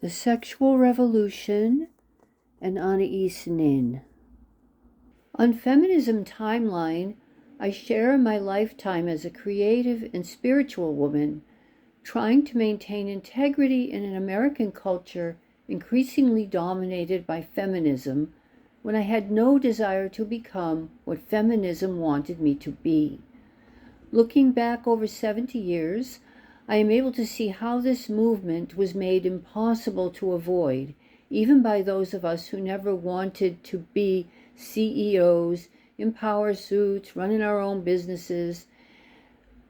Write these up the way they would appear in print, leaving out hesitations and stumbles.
The Sexual Revolution and Anaïs Nin. On Feminism Timeline, I share my lifetime as a creative and spiritual woman, trying to maintain integrity in an American culture increasingly dominated by feminism, when I had no desire to become what feminism wanted me to be. Looking back over 70 years, I am able to see how this movement was made impossible to avoid, even by those of us who never wanted to be CEOs, in power suits, running our own businesses,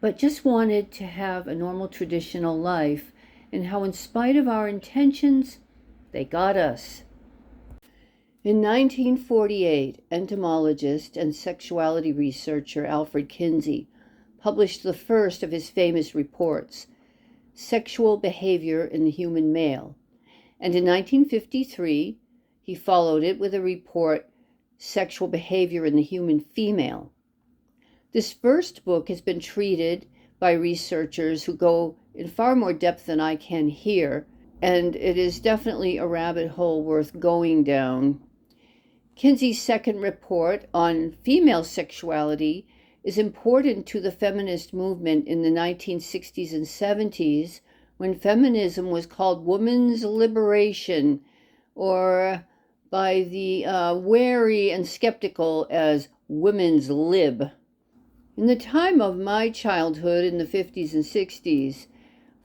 but just wanted to have a normal traditional life, and how in spite of our intentions, they got us. In 1948, entomologist and sexuality researcher Alfred Kinsey published the first of his famous reports, Sexual Behavior in the Human Male. And in 1953, he followed it with a report, Sexual Behavior in the Human Female. This first book has been treated by researchers who go in far more depth than I can here, and it is definitely a rabbit hole worth going down. Kinsey's second report on female sexuality is important to the feminist movement in the 1960s and 70s, when feminism was called women's liberation, or by the wary and skeptical as women's lib. In the time of my childhood in the 50s and 60s,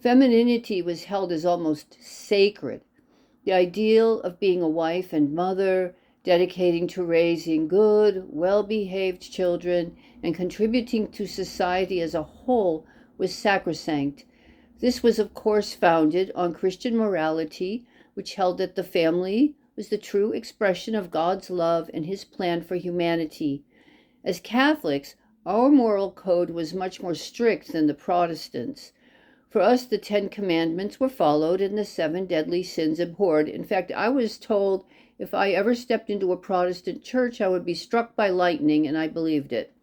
femininity was held as almost sacred. The ideal of being a wife and mother, dedicating to raising good, well-behaved children, and contributing to society as a whole was sacrosanct. This was, of course, founded on Christian morality, which held that the family was the true expression of God's love and his plan for humanity. As Catholics, our moral code was much more strict than the Protestants. For us, the 10 Commandments were followed and the 7 deadly sins abhorred. In fact, I was told if I ever stepped into a Protestant church, I would be struck by lightning, and I believed it.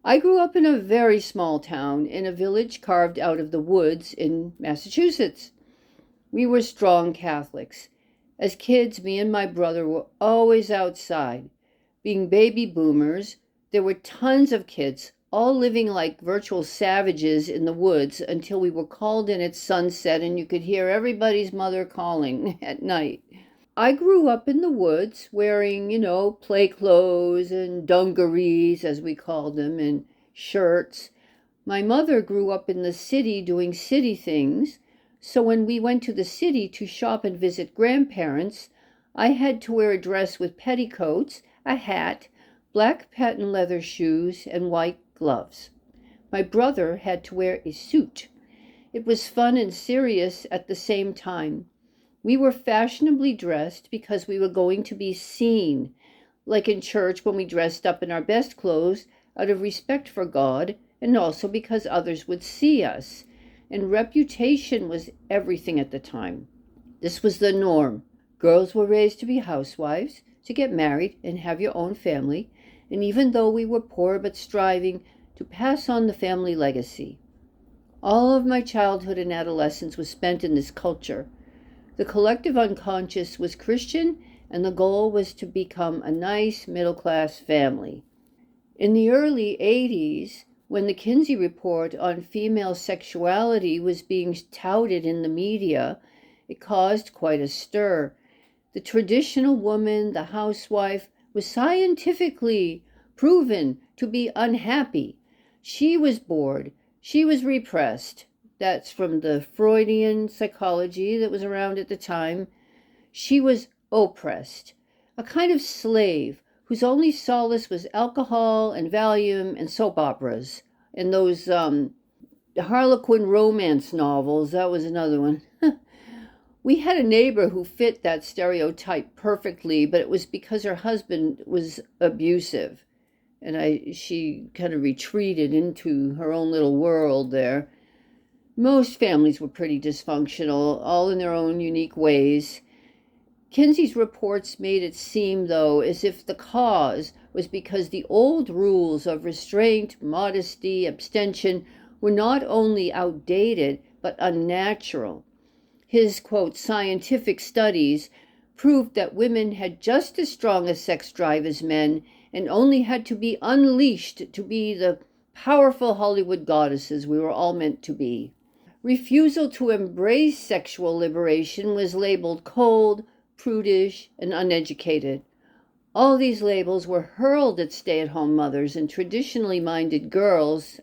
I grew up in a very small town, in a village carved out of the woods in Massachusetts. We were strong Catholics. As kids, me and my brother were always outside. Being baby boomers, there were tons of kids, all living like virtual savages in the woods until we were called in at sunset and you could hear everybody's mother calling at night. I grew up in the woods wearing, play clothes and dungarees, as we called them, and shirts. My mother grew up in the city doing city things, so when we went to the city to shop and visit grandparents, I had to wear a dress with petticoats, a hat, black patent leather shoes, and white gloves. My brother had to wear a suit. It was fun and serious at the same time. We were fashionably dressed because we were going to be seen, like in church when we dressed up in our best clothes out of respect for God and also because others would see us. And reputation was everything at the time. This was the norm. Girls were raised to be housewives, to get married and have your own family, and even though we were poor but striving to pass on the family legacy. All of my childhood and adolescence was spent in this culture. The collective unconscious was Christian, and the goal was to become a nice middle-class family. In the early 80s, when the Kinsey report on female sexuality was being touted in the media, it caused quite a stir. The traditional woman, the housewife, was scientifically proven to be unhappy. She was bored. She was repressed. That's from the Freudian psychology that was around at the time. She was oppressed, a kind of slave whose only solace was alcohol and Valium and soap operas and those Harlequin romance novels. That was another one. We had a neighbor who fit that stereotype perfectly, but it was because her husband was abusive. And she kind of retreated into her own little world there. Most families were pretty dysfunctional, all in their own unique ways. Kinsey's reports made it seem, though, as if the cause was because the old rules of restraint, modesty, abstention were not only outdated, but unnatural. His, quote, scientific studies proved that women had just as strong a sex drive as men and only had to be unleashed to be the powerful Hollywood goddesses we were all meant to be. Refusal to embrace sexual liberation was labeled cold, prudish, and uneducated. All these labels were hurled at stay-at-home mothers and traditionally minded girls,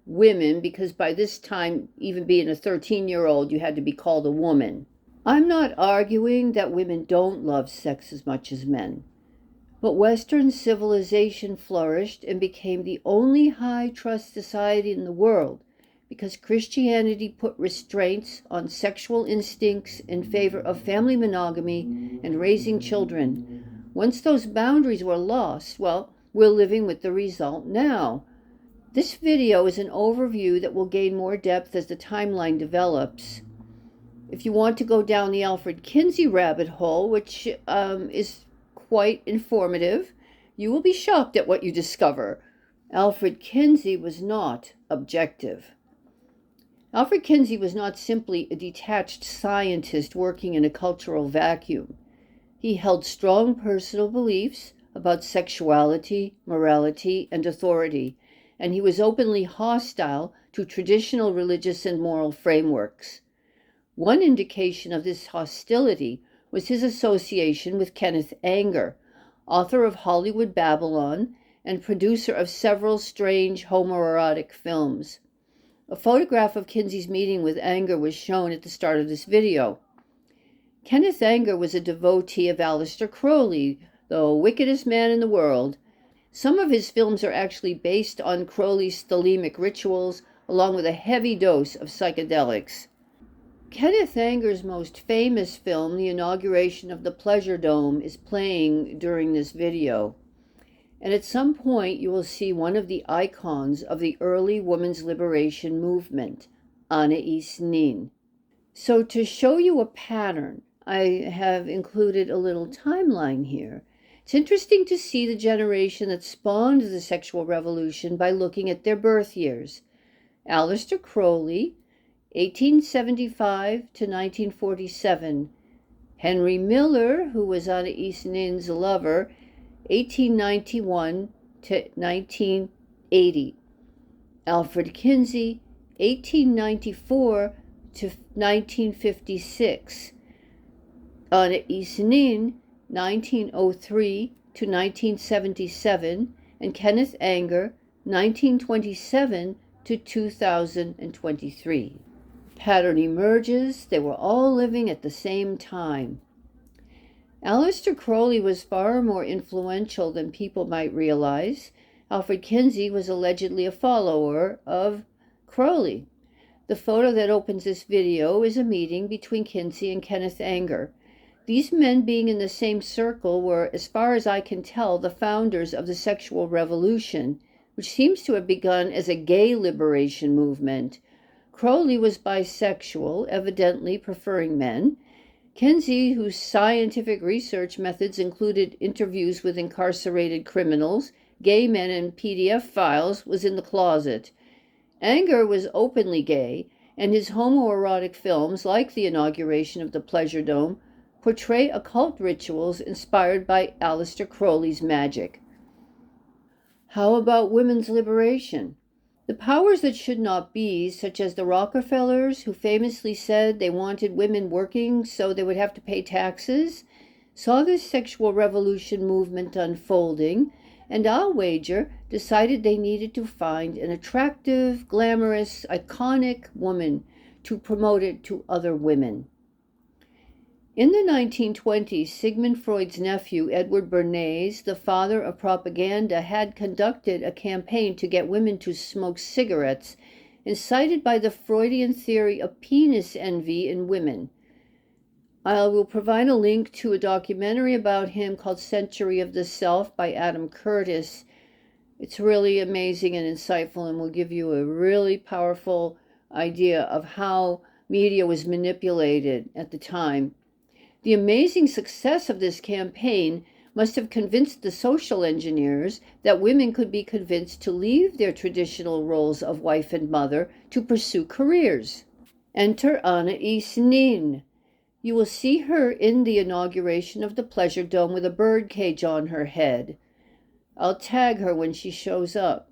women, because by this time, even being a 13-year-old, you had to be called a woman. I'm not arguing that women don't love sex as much as men, but Western civilization flourished and became the only high-trust society in the world because Christianity put restraints on sexual instincts in favor of family monogamy and raising children. Once those boundaries were lost, well, we're living with the result now. This video is an overview that will gain more depth as the timeline develops. If you want to go down the Alfred Kinsey rabbit hole, which is quite informative, you will be shocked at what you discover. Alfred Kinsey was not objective. Alfred Kinsey was not simply a detached scientist working in a cultural vacuum. He held strong personal beliefs about sexuality, morality, and authority, and he was openly hostile to traditional religious and moral frameworks. One indication of this hostility was his association with Kenneth Anger, author of Hollywood Babylon and producer of several strange homoerotic films. A photograph of Kinsey's meeting with Anger was shown at the start of this video. Kenneth Anger was a devotee of Aleister Crowley, the wickedest man in the world. Some of his films are actually based on Crowley's thelemic rituals, along with a heavy dose of psychedelics. Kenneth Anger's most famous film, The Inauguration of the Pleasure Dome, is playing during this video. And at some point, you will see one of the icons of the early women's liberation movement, Anaïs Nin. So to show you a pattern, I have included a little timeline here. It's interesting to see the generation that spawned the sexual revolution by looking at their birth years. Aleister Crowley, 1875 to 1947. Henry Miller, who was Anaïs Nin's lover, 1891 to 1980. Alfred Kinsey, 1894 to 1956. Anaïs Nin, 1903 to 1977, and Kenneth Anger, 1927 to 2023. Pattern emerges. They were all living at the same time. Aleister Crowley was far more influential than people might realize. Alfred Kinsey was allegedly a follower of Crowley. The photo that opens this video is a meeting between Kinsey and Kenneth Anger. These men being in the same circle were, as far as I can tell, the founders of the sexual revolution, which seems to have begun as a gay liberation movement. Crowley was bisexual, evidently preferring men. Kinsey, whose scientific research methods included interviews with incarcerated criminals, gay men, and PDF files, was in the closet. Anger was openly gay, and his homoerotic films, like The Inauguration of the Pleasure Dome, portray occult rituals inspired by Aleister Crowley's magic. How about women's liberation? The powers that should not be, such as the Rockefellers, who famously said they wanted women working so they would have to pay taxes, saw this sexual revolution movement unfolding, and I'll wager decided they needed to find an attractive, glamorous, iconic woman to promote it to other women. In the 1920s, Sigmund Freud's nephew, Edward Bernays, the father of propaganda, had conducted a campaign to get women to smoke cigarettes, incited by the Freudian theory of penis envy in women. I will provide a link to a documentary about him called Century of the Self by Adam Curtis. It's really amazing and insightful and will give you a really powerful idea of how media was manipulated at the time. The amazing success of this campaign must have convinced the social engineers that women could be convinced to leave their traditional roles of wife and mother to pursue careers. Enter Anaïs Nin. You will see her in the inauguration of the Pleasure Dome with a bird cage on her head. I'll tag her when she shows up.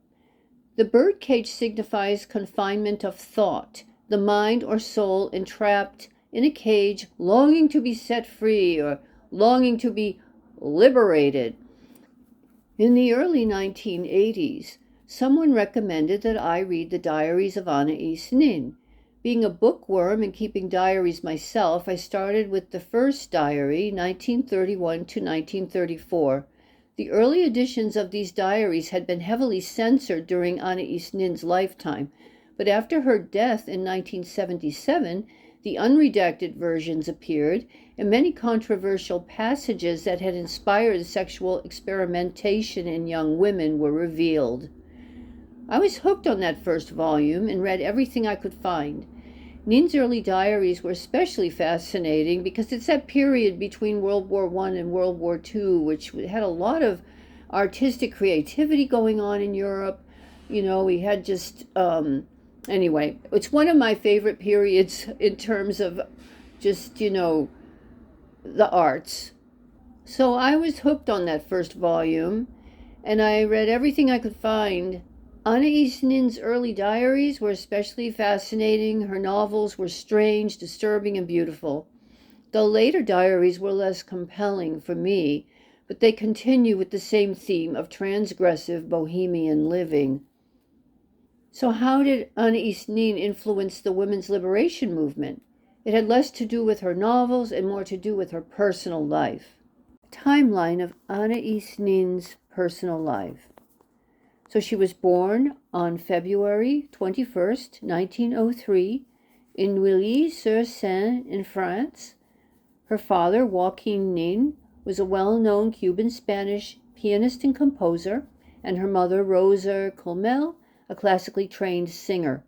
The bird cage signifies confinement of thought, the mind or soul entrapped in a cage, longing to be set free or longing to be liberated. In the early 1980s, someone recommended that I read the diaries of Anaïs Nin. Being a bookworm and keeping diaries myself, I started with the first diary, 1931 to 1934. The early editions of these diaries had been heavily censored during Anaïs Nin's lifetime, but after her death in 1977, the unredacted versions appeared, and many controversial passages that had inspired sexual experimentation in young women were revealed. I was hooked on that first volume and read everything I could find. Nin's early diaries were especially fascinating because it's that period between World War I and World War II, which had a lot of artistic creativity going on in Europe. We had just, anyway, it's one of my favorite periods in terms of just, the arts. So I was hooked on that first volume, and I read everything I could find. Anaïs Nin's early diaries were especially fascinating. Her novels were strange, disturbing, and beautiful. The later diaries were less compelling for me, but they continue with the same theme of transgressive bohemian living. So how did Anaïs Nin influence the women's liberation movement? It had less to do with her novels and more to do with her personal life. Timeline of Anaïs Nin's personal life. So she was born on February 21st, 1903, in Neuilly-sur-Seine in France. Her father, Joaquin Nin, was a well-known Cuban-Spanish pianist and composer, and her mother, Rosa Colmel, a classically trained singer.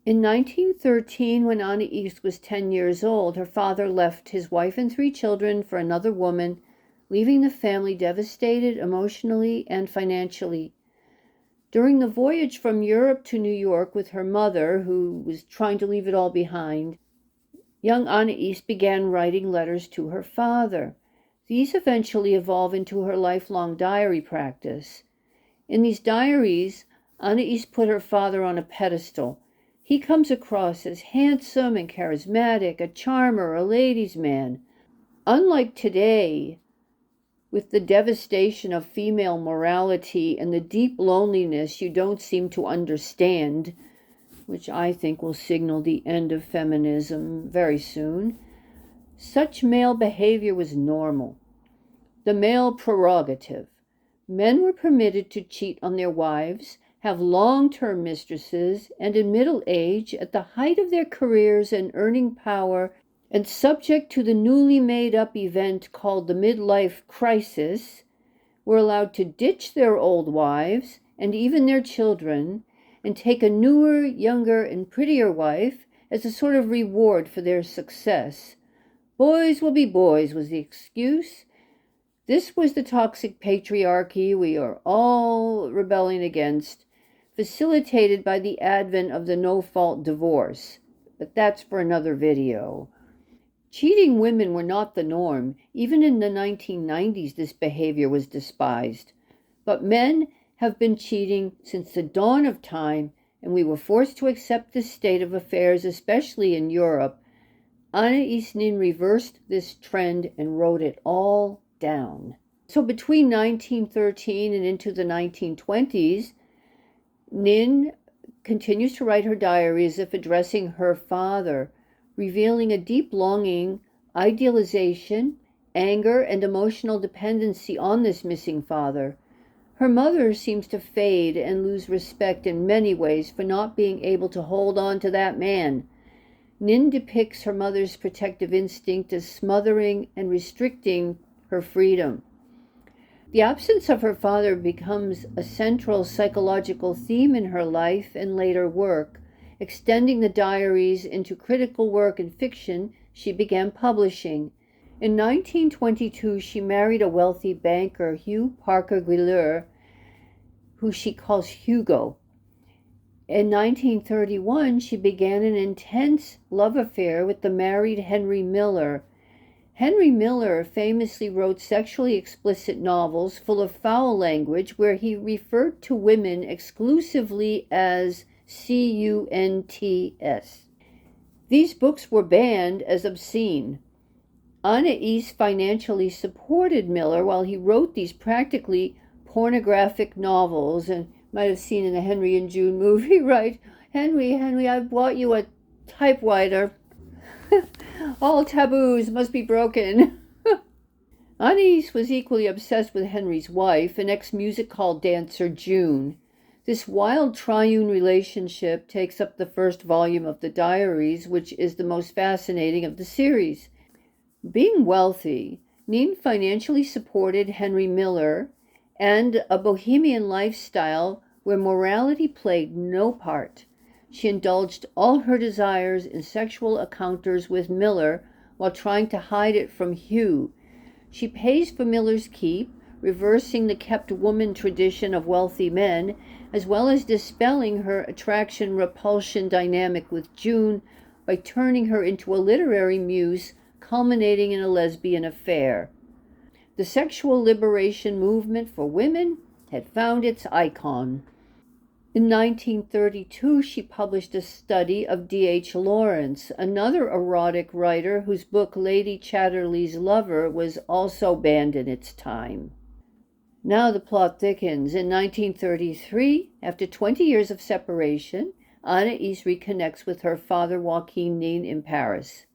In 1913, when Anaïs was 10 years old, her father left his wife and 3 children for another woman, leaving the family devastated emotionally and financially. During the voyage from Europe to New York with her mother, who was trying to leave it all behind, young Anaïs began writing letters to her father. These eventually evolve into her lifelong diary practice. In these diaries, Anaïs put her father on a pedestal. He comes across as handsome and charismatic, a charmer, a ladies' man. Unlike today, with the devastation of female morality and the deep loneliness you don't seem to understand, which I think will signal the end of feminism very soon, such male behavior was normal. The male prerogative. Men were permitted to cheat on their wives, have long-term mistresses, and in middle age, at the height of their careers and earning power, and subject to the newly made-up event called the midlife crisis, were allowed to ditch their old wives and even their children and take a newer, younger, and prettier wife as a sort of reward for their success. Boys will be boys was the excuse. This was the toxic patriarchy we are all rebelling against, facilitated by the advent of the no-fault divorce. But that's for another video. Cheating women were not the norm. Even in the 1990s, this behavior was despised. But men have been cheating since the dawn of time, and we were forced to accept this state of affairs, especially in Europe. Anaïs Nin reversed this trend and wrote it all down. So between 1913 and into the 1920s, Nin continues to write her diary as if addressing her father, revealing a deep longing, idealization, anger, and emotional dependency on this missing father. Her mother seems to fade and lose respect in many ways for not being able to hold on to that man. Nin depicts her mother's protective instinct as smothering and restricting her freedom. The absence of her father becomes a central psychological theme in her life and later work. Extending the diaries into critical work and fiction, she began publishing. In 1922, she married a wealthy banker, Hugh Parker Guilleur, who she calls Hugo. In 1931, she began an intense love affair with the married Henry Miller. Henry Miller famously wrote sexually explicit novels full of foul language where he referred to women exclusively as cunts. These books were banned as obscene. Anaïs financially supported Miller while he wrote these practically pornographic novels, and you might have seen in the Henry and June movie, right? Henry, I've bought you a typewriter. All taboos must be broken. Anaïs was equally obsessed with Henry's wife, an ex-music hall dancer, June. This wild triune relationship takes up the first volume of the diaries, which is the most fascinating of the series. Being wealthy, Nin financially supported Henry Miller and a bohemian lifestyle where morality played no part. She indulged all her desires in sexual encounters with Miller while trying to hide it from Hugh. She pays for Miller's keep, reversing the kept woman tradition of wealthy men, as well as dispelling her attraction-repulsion dynamic with June by turning her into a literary muse, culminating in a lesbian affair. The sexual liberation movement for women had found its icon. In 1932, she published a study of D.H. Lawrence, another erotic writer whose book Lady Chatterley's Lover was also banned in its time. Now the plot thickens. In 1933, after 20 years of separation, Anaïs reconnects with her father Joaquin Nin in Paris.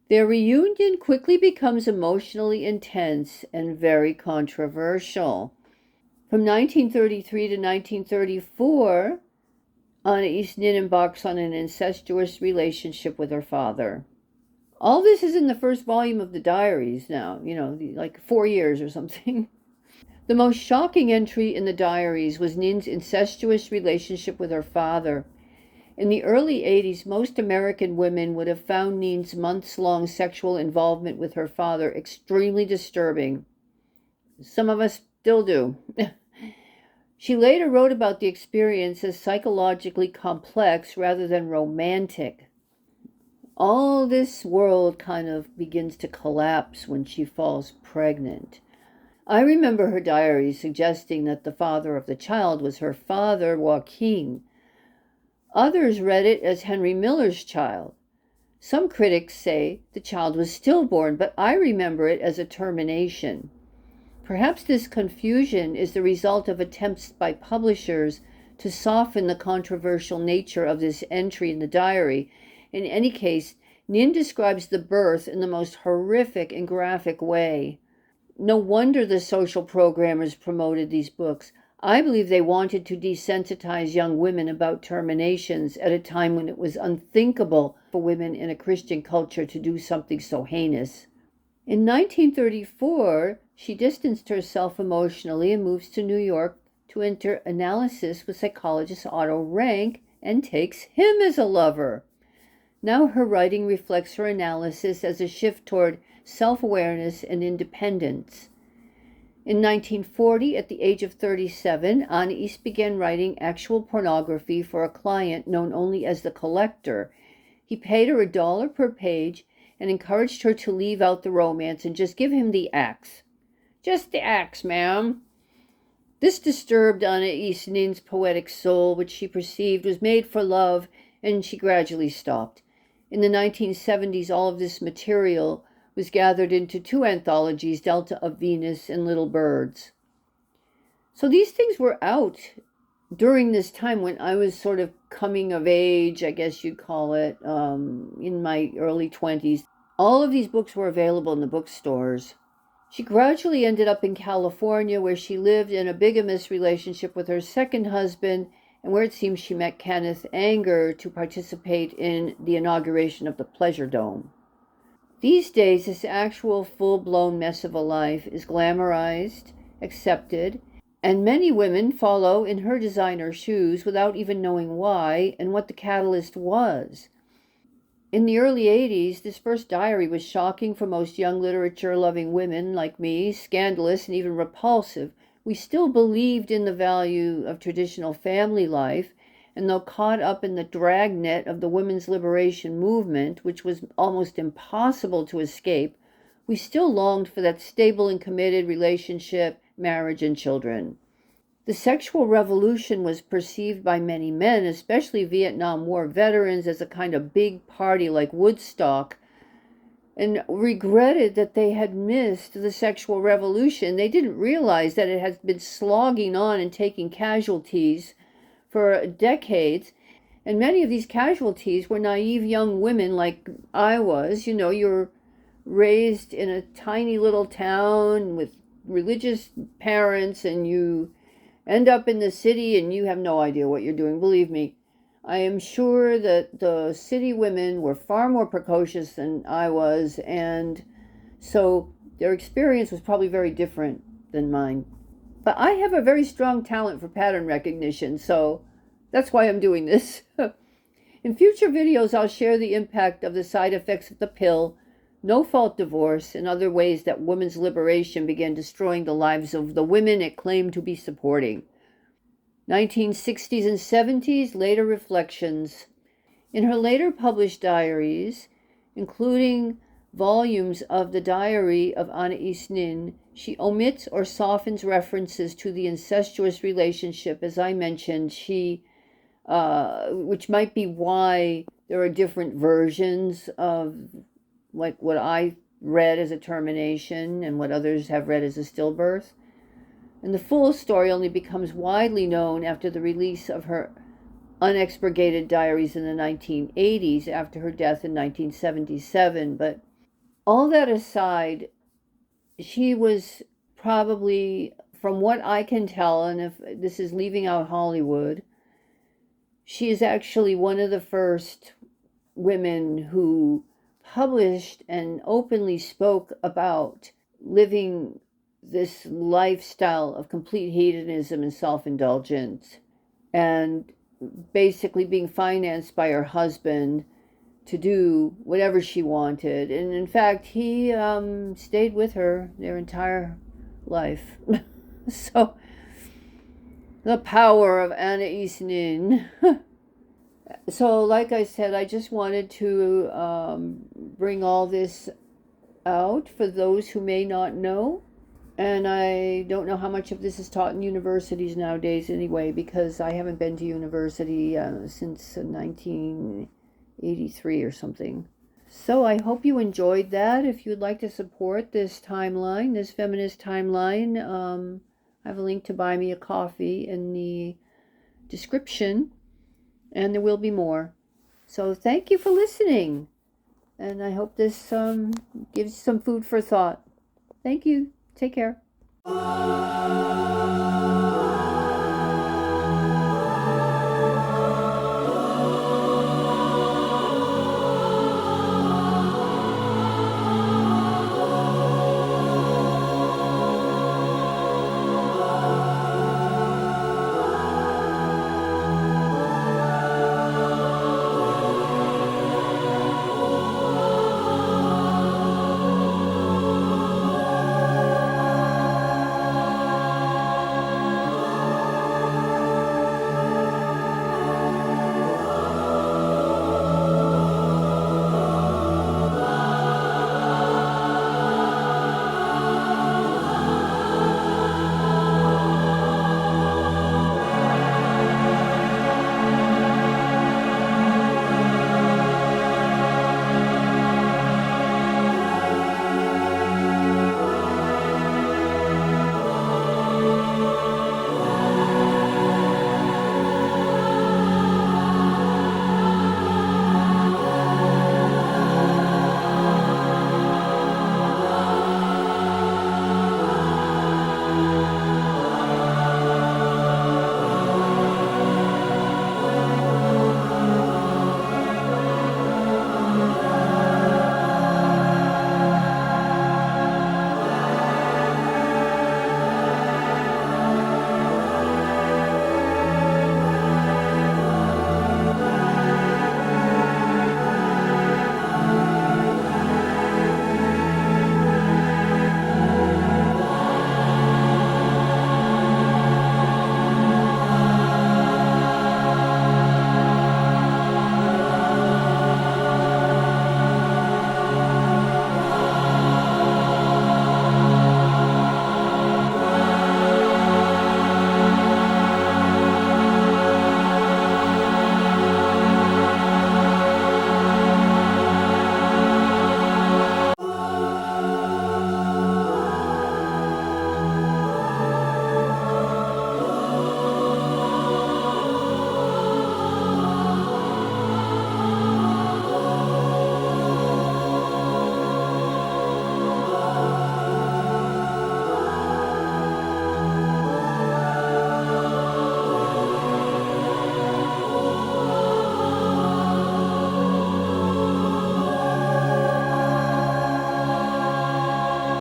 Their reunion quickly becomes emotionally intense and very controversial. From 1933 to 1934, Anaïs Nin embarks on an incestuous relationship with her father. All this is in the first volume of the diaries now, like 4 years or something. The most shocking entry in the diaries was Nin's incestuous relationship with her father. In the early 80s, most American women would have found Nin's months-long sexual involvement with her father extremely disturbing. Some of us still do. She later wrote about the experience as psychologically complex rather than romantic. All this world kind of begins to collapse when she falls pregnant. I remember her diary suggesting that the father of the child was her father, Joaquin. Others read it as Henry Miller's child. Some critics say the child was stillborn, but I remember it as a termination. Perhaps this confusion is the result of attempts by publishers to soften the controversial nature of this entry in the diary. In any case, Nin describes the birth in the most horrific and graphic way. No wonder the social programmers promoted these books. I believe they wanted to desensitize young women about terminations at a time when it was unthinkable for women in a Christian culture to do something so heinous. In 1934, she distanced herself emotionally and moves to New York to enter analysis with psychologist Otto Rank and takes him as a lover. Now her writing reflects her analysis as a shift toward self-awareness and independence. In 1940, at the age of 37, Anaïs began writing actual pornography for a client known only as the Collector. He paid her $1 per page and encouraged her to leave out the romance and just give him the axe. Just the axe, ma'am. This disturbed Anaïs Nin's poetic soul, which she perceived was made for love, and she gradually stopped. In the 1970s, all of this material was gathered into 2 anthologies, Delta of Venus and Little Birds. So these things were out during this time when I was sort of coming of age, I guess you'd call it, in my early 20s. All of these books were available in the bookstores. She gradually ended up in California, where she lived in a bigamous relationship with her second husband, and where it seems she met Kenneth Anger to participate in the inauguration of the Pleasure Dome. These days, this actual full-blown mess of a life is glamorized, accepted, and many women follow in her designer shoes without even knowing why and what the catalyst was. In the early 80s, this first diary was shocking for most young literature-loving women like me, scandalous and even repulsive. We still believed in the value of traditional family life and though caught up in the dragnet of the women's liberation movement, which was almost impossible to escape, we still longed for that stable and committed relationship, marriage, and children. The sexual revolution was perceived by many men, especially Vietnam War veterans, as a kind of big party like Woodstock, and regretted that they had missed the sexual revolution. They didn't realize that it had been slogging on and taking casualties for decades. And many of these casualties were naive young women like I was. You know, you're raised in a tiny little town with religious parents, and you end up in the city and you have no idea what you're doing. Believe me, I am sure that the city women were far more precocious than I was, and so their experience was probably very different than mine. But I have a very strong talent for pattern recognition, so that's why I'm doing this. In future videos, I'll share the impact of the side effects of the pill, no-fault divorce, and other ways that women's liberation began destroying the lives of the women it claimed to be supporting. 1960s and 70s, later reflections. In her later published diaries, including volumes of the diary of Anaïs Nin, she omits or softens references to the incestuous relationship, as I mentioned, which might be why there are different versions of like what I read as a termination and what others have read as a stillbirth. And the full story only becomes widely known after the release of her unexpurgated diaries in the 1980s after her death in 1977. But all that aside, she was probably, from what I can tell, and if this is leaving out Hollywood, she is actually one of the first women who published and openly spoke about living this lifestyle of complete hedonism and self-indulgence, and basically being financed by her husband to do whatever she wanted. And in fact, he stayed with her their entire life. So, the power of Anaïs Nin. So, like I said, I just wanted to bring all this out for those who may not know. And I don't know how much of this is taught in universities nowadays anyway, because I haven't been to university since 1983 or something. So I hope you enjoyed that. If you'd like to support this timeline, this feminist timeline, I have a link to buy me a coffee in the description, and there will be more. So thank you for listening, and I hope this gives some food for thought. Thank you. Take care.